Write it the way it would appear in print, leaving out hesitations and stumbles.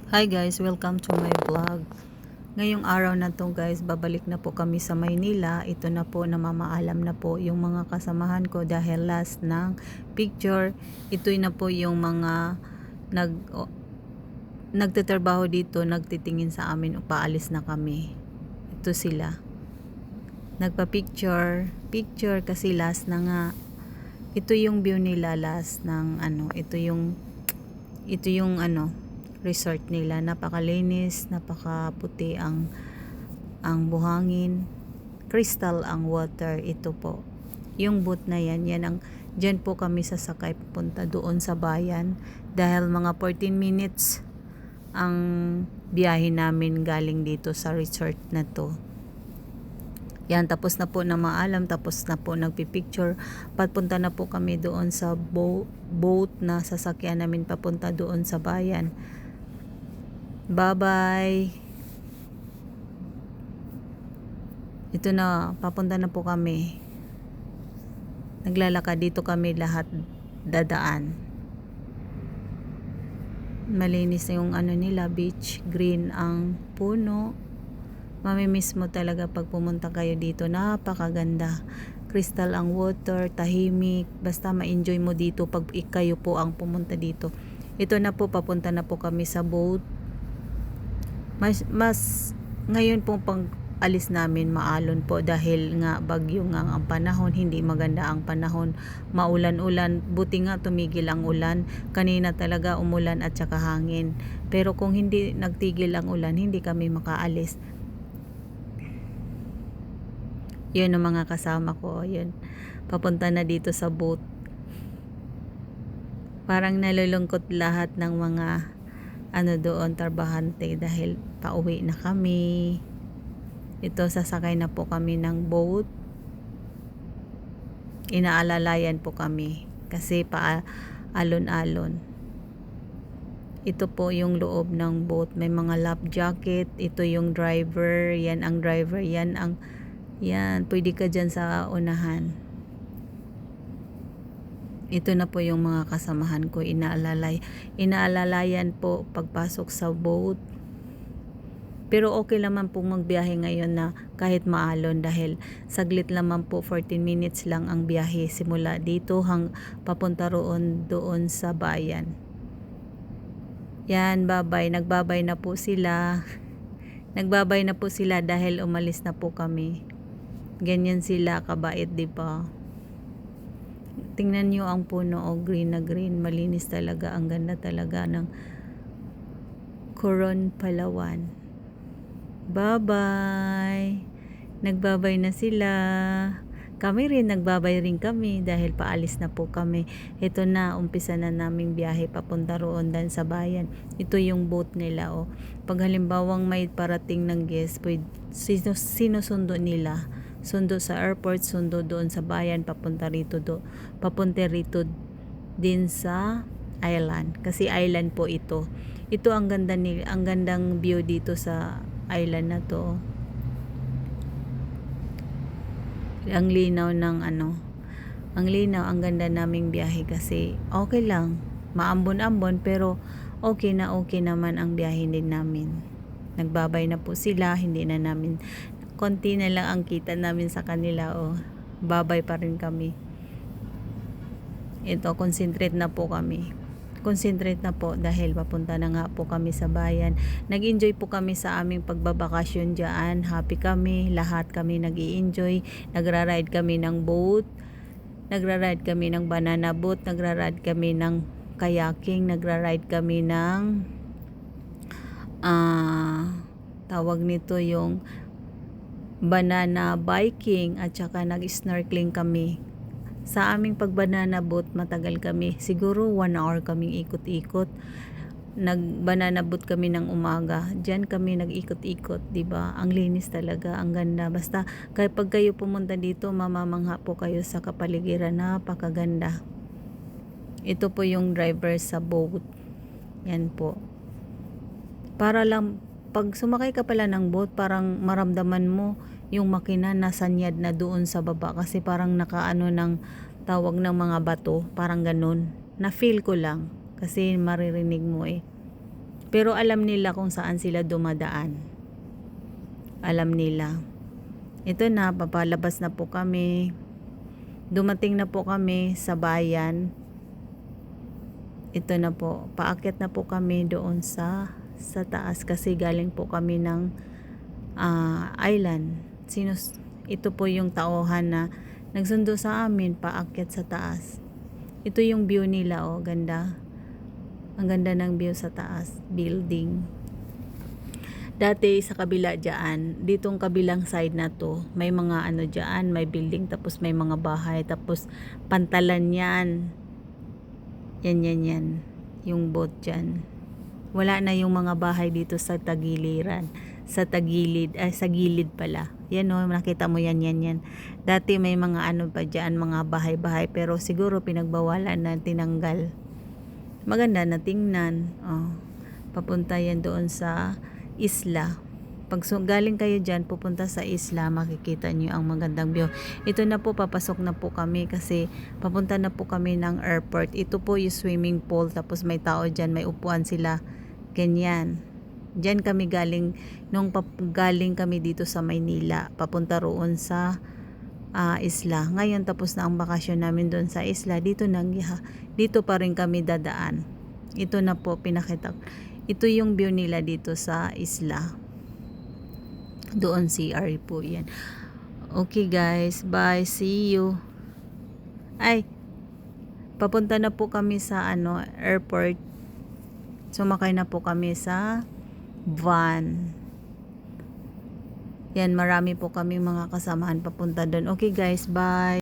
Hi guys, welcome to my vlog. Ngayong araw na to guys, babalik na po kami sa Maynila. Ito na po, namamaalam na po yung mga kasamahan ko dahil last ng picture. Ito na po yung mga nagtatrabaho dito, nagtitingin sa amin o paalis na kami. Ito sila. Picture kasi last na nga. Ito yung view nila last ng ito yung resort nila. Napakalinis, napakaputi ang buhangin, crystal ang water. Ito po yung boat na yan ang dyan po kami sasakay papunta doon sa bayan dahil mga 14 minutes ang biyahe namin galing dito sa resort na to. Yan, tapos na po na maalam, tapos na po nagpipicture. Papunta na po kami doon sa boat na sasakyan namin papunta doon sa bayan. Bye-bye. Ito na, papunta na po kami. Naglalakad dito kami lahat dadaan. Malinis na yung nila, beach, green ang puno. Mamimiss mo talaga pag pumunta kayo dito. Napakaganda. Crystal ang water, tahimik. Basta ma-enjoy mo dito pag kayo po ang pumunta dito. Ito na po, papunta na po kami sa boat. Mas ngayon po pang alis namin maalon po dahil nga bagyo nga ang panahon, hindi maganda ang panahon, maulan-ulan, buti nga tumigil ang ulan. Kanina talaga umulan at saka hangin, pero kung hindi nagtigil ang ulan, hindi kami makaalis. Yun ang mga kasama ko, yun, papunta na dito sa boat. Parang nalulungkot lahat ng mga doon trabahante dahil pauwi na kami. Ito, sasakay na po kami ng boat. Inaalalayan po kami kasi alon-alon. Ito po yung loob ng boat, may mga life jacket. Ito yung driver, yan ang driver, yan pwede ka dyan sa unahan. Ito na po yung mga kasamahan ko, inaalalayan po pagpasok sa boat. Pero okay naman po magbiyahe ngayon na kahit maalon dahil saglit naman po, 14 minutes lang ang biyahe simula dito papunta doon sa bayan. Yan, bye-bye. Nagbabay na po sila. Nagbabay na po sila dahil umalis na po kami. Ganyan sila kabait, di ba? Tingnan nyo ang puno, green na green, malinis talaga, ang ganda talaga ng Coron, Palawan. Bye-bye. Nagbabay na sila. Kami rin, nagbabay rin kami dahil paalis na po kami. Ito na, umpisa na naming biyahe papunta roon dan sa bayan. Ito yung boat nila. Pag halimbawang may parating ng guest, sinusundo nila. Sundo sa airport, sundo doon sa bayan, papunta rito din sa island. Kasi island po ito. Ito ang gandang view dito sa island na to. Ang linaw ang ganda naming biyahe kasi okay lang. Maambon-ambon pero okay naman ang biyahe din namin. Nagbabay na po sila, hindi na namin, konti na lang ang kita namin sa kanila. Babay pa rin kami. Ito, concentrate na po dahil papunta na nga po kami sa bayan. Nag-enjoy po kami sa aming pagbabakasyon dyan. Happy kami, lahat kami nag-i-enjoy. Nagra-ride kami ng boat, nagra-ride kami ng banana boat, nagra-ride kami ng kayaking, nagra-ride kami ng tawag nito yung banana biking, at saka nag-snorkeling kami. Sa aming pagbanana boat, matagal kami. Siguro 1 hour kaming ikot-ikot. Nag-banana boat kami ng umaga. Diyan kami nag-ikot-ikot, 'di ba? Ang linis talaga, ang ganda. Basta kapag kayo pumunta dito, mamamangha po kayo sa kapaligiran, napakaganda. Ito po yung driver sa boat. Yan po. Para lang pag sumakay ka pala ng boat, parang maramdaman mo yung makina na sanyad na doon sa baba kasi parang nakaano ng tawag ng mga bato, parang ganun. Na feel ko lang kasi maririnig mo Pero alam nila kung saan sila dumadaan. Alam nila. Ito na, papalabas na po kami. Dumating na po kami sa bayan. Ito na po, paakyat na po kami doon sa taas kasi galing po kami ng island. Ito po yung tauhan na nagsundo sa amin paakyat sa taas. Ito yung view nila, oh, ganda. Ang ganda ng view sa taas, building. Dati sa kabila dyan, ditong kabilang side na to, may mga ano dyan, may building, tapos may mga bahay, tapos pantalan yan. Yan. Yung boat dyan. Wala na yung mga bahay dito sa tagiliran. Sa gilid pala. Yan o, nakita mo yan. Dati may mga ano pa dyan, mga bahay-bahay, pero siguro pinagbawalan na, tinanggal. Maganda na tingnan. Oh, papunta yan doon sa isla. Pag galing kayo dyan, pupunta sa isla, makikita nyo ang magandang view. Ito na po, papasok na po kami kasi papunta na po kami ng airport. Ito po yung swimming pool, tapos may tao dyan, may upuan sila. Ganyan. Dyan kami galing, galing kami dito sa Maynila, papunta roon sa isla. Ngayon tapos na ang bakasyon namin doon sa isla, dito pa rin kami dadaan. Ito na po, pinakita. Ito yung view nila dito sa isla. Doon CR po yan. Okay guys, bye, see you. Ay, papunta na po kami sa airport. Sumakay na po kami sa van. Yan, marami po kami mga kasamahan papunta doon. Okay guys, bye.